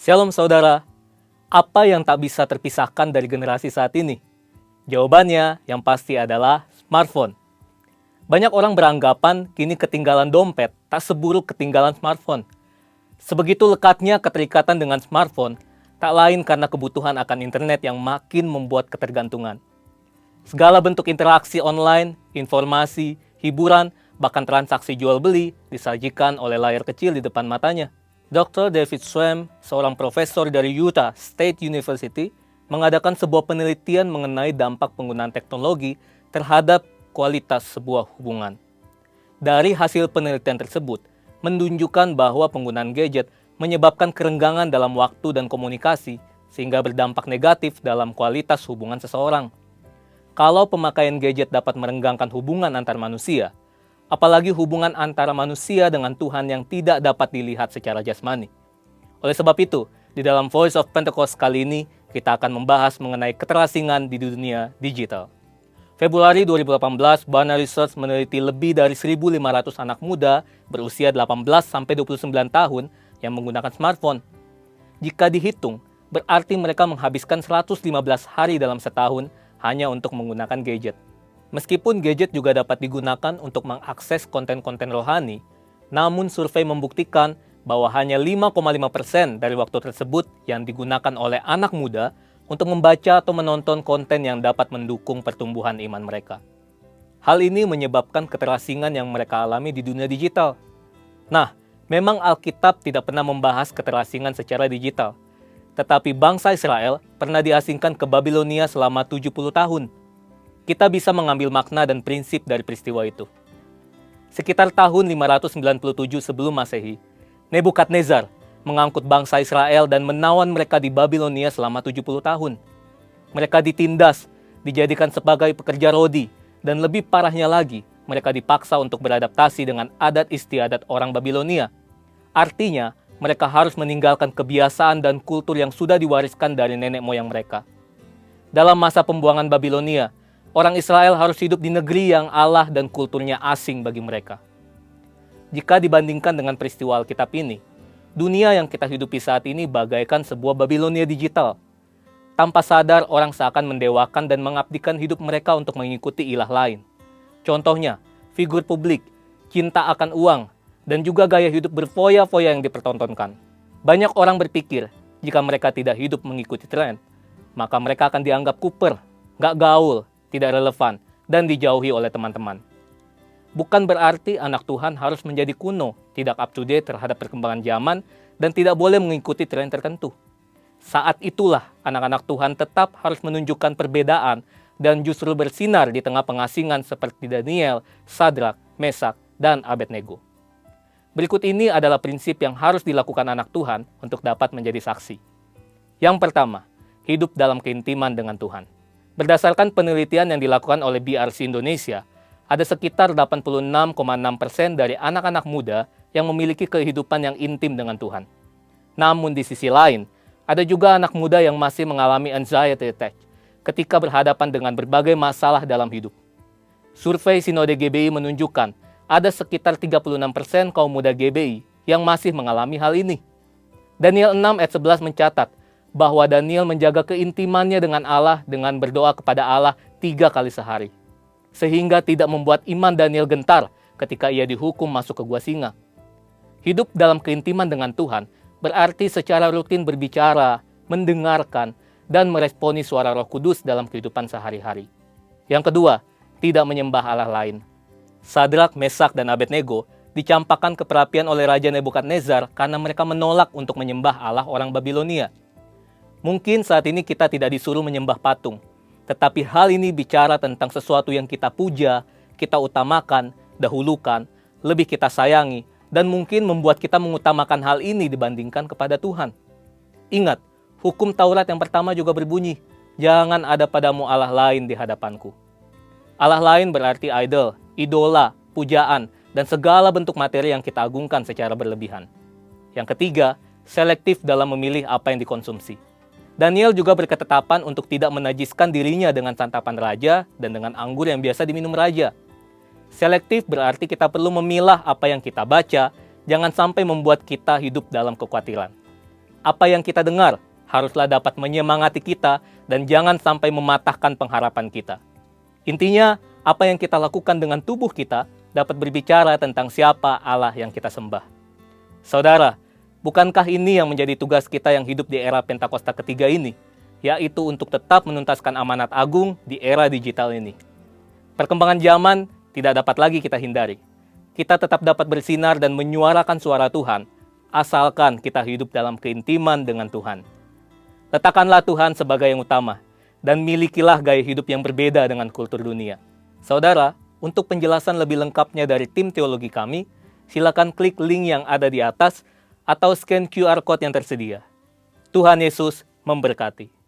Shalom saudara, apa yang tak bisa terpisahkan dari generasi saat ini? Jawabannya yang pasti adalah smartphone. Banyak orang beranggapan kini ketinggalan dompet tak seburuk ketinggalan smartphone. Sebegitu lekatnya keterikatan dengan smartphone, tak lain karena kebutuhan akan internet yang makin membuat ketergantungan. Segala bentuk interaksi online, informasi, hiburan, bahkan transaksi jual-beli disajikan oleh layar kecil di depan matanya. Dr. David Schwem, seorang profesor dari Utah State University, mengadakan sebuah penelitian mengenai dampak penggunaan teknologi terhadap kualitas sebuah hubungan. Dari hasil penelitian tersebut, menunjukkan bahwa penggunaan gadget menyebabkan kerenggangan dalam waktu dan komunikasi, sehingga berdampak negatif dalam kualitas hubungan seseorang. Kalau pemakaian gadget dapat merenggangkan hubungan antar manusia, apalagi hubungan antara manusia dengan Tuhan yang tidak dapat dilihat secara jasmani. Oleh sebab itu, di dalam Voice of Pentecost kali ini, kita akan membahas mengenai keterasingan di dunia digital. Februari 2018, Barna Research meneliti lebih dari 1.500 anak muda berusia 18-29 tahun yang menggunakan smartphone. Jika dihitung, berarti mereka menghabiskan 115 hari dalam setahun hanya untuk menggunakan gadget. Meskipun gadget juga dapat digunakan untuk mengakses konten-konten rohani, namun survei membuktikan bahwa hanya 5,5% dari waktu tersebut yang digunakan oleh anak muda untuk membaca atau menonton konten yang dapat mendukung pertumbuhan iman mereka. Hal ini menyebabkan keterasingan yang mereka alami di dunia digital. Nah, memang Alkitab tidak pernah membahas keterasingan secara digital, tetapi bangsa Israel pernah diasingkan ke Babilonia selama 70 tahun. Kita bisa mengambil makna dan prinsip dari peristiwa itu. Sekitar tahun 597 sebelum Masehi, Nebukadnezar mengangkut bangsa Israel dan menawan mereka di Babilonia selama 70 tahun. Mereka ditindas, dijadikan sebagai pekerja rodi, dan lebih parahnya lagi, mereka dipaksa untuk beradaptasi dengan adat istiadat orang Babilonia. Artinya, mereka harus meninggalkan kebiasaan dan kultur yang sudah diwariskan dari nenek moyang mereka. Dalam masa pembuangan Babilonia, orang Israel harus hidup di negeri yang Allah dan kulturnya asing bagi mereka. Jika dibandingkan dengan peristiwa Alkitab ini, dunia yang kita hidupi saat ini bagaikan sebuah Babilonia digital. Tanpa sadar, orang seakan mendewakan dan mengabdikan hidup mereka untuk mengikuti ilah lain. Contohnya, figur publik, cinta akan uang, dan juga gaya hidup berfoya-foya yang dipertontonkan. Banyak orang berpikir, jika mereka tidak hidup mengikuti tren, maka mereka akan dianggap kuper, gak gaul, tidak relevan, dan dijauhi oleh teman-teman. Bukan berarti anak Tuhan harus menjadi kuno, tidak up to date terhadap perkembangan zaman, dan tidak boleh mengikuti tren tertentu. Saat itulah anak-anak Tuhan tetap harus menunjukkan perbedaan dan justru bersinar di tengah pengasingan seperti Daniel, Sadrak, Mesak, dan Abednego. Berikut ini adalah prinsip yang harus dilakukan anak Tuhan untuk dapat menjadi saksi. Yang pertama, hidup dalam keintiman dengan Tuhan. Berdasarkan penelitian yang dilakukan oleh BRC Indonesia, ada sekitar 86,6% dari anak-anak muda yang memiliki kehidupan yang intim dengan Tuhan. Namun di sisi lain, ada juga anak muda yang masih mengalami anxiety attack ketika berhadapan dengan berbagai masalah dalam hidup. Survei Sinode GBI menunjukkan ada sekitar 36% kaum muda GBI yang masih mengalami hal ini. Daniel 6 ayat 11 mencatat bahwa Daniel menjaga keintimannya dengan Allah dengan berdoa kepada Allah 3 kali sehari. Sehingga tidak membuat iman Daniel gentar ketika ia dihukum masuk ke gua singa. Hidup dalam keintiman dengan Tuhan berarti secara rutin berbicara, mendengarkan, dan meresponi suara Roh Kudus dalam kehidupan sehari-hari. Yang kedua, tidak menyembah Allah lain. Sadrak, Mesak, dan Abednego dicampakkan ke perapian oleh Raja Nebukadnezar karena mereka menolak untuk menyembah Allah orang Babilonia. Mungkin saat ini kita tidak disuruh menyembah patung, tetapi hal ini bicara tentang sesuatu yang kita puja, kita utamakan, dahulukan, lebih kita sayangi, dan mungkin membuat kita mengutamakan hal ini dibandingkan kepada Tuhan. Ingat, hukum Taurat yang pertama juga berbunyi, jangan ada padamu Allah lain di hadapanku. Allah lain berarti idol, idola, pujaan, dan segala bentuk materi yang kita agungkan secara berlebihan. Yang ketiga, selektif dalam memilih apa yang dikonsumsi. Daniel juga berketetapan untuk tidak menajiskan dirinya dengan santapan raja dan dengan anggur yang biasa diminum raja. Selektif berarti kita perlu memilah apa yang kita baca, jangan sampai membuat kita hidup dalam kekhawatiran. Apa yang kita dengar haruslah dapat menyemangati kita dan jangan sampai mematahkan pengharapan kita. Intinya, apa yang kita lakukan dengan tubuh kita dapat berbicara tentang siapa Allah yang kita sembah. Saudara, bukankah ini yang menjadi tugas kita yang hidup di era Pentakosta ketiga ini, yaitu untuk tetap menuntaskan amanat agung di era digital ini. Perkembangan zaman tidak dapat lagi kita hindari. Kita tetap dapat bersinar dan menyuarakan suara Tuhan, asalkan kita hidup dalam keintiman dengan Tuhan. Letakkanlah Tuhan sebagai yang utama, dan milikilah gaya hidup yang berbeda dengan kultur dunia. Saudara, untuk penjelasan lebih lengkapnya dari tim teologi kami, silakan klik link yang ada di atas atau scan QR Code yang tersedia. Tuhan Yesus memberkati.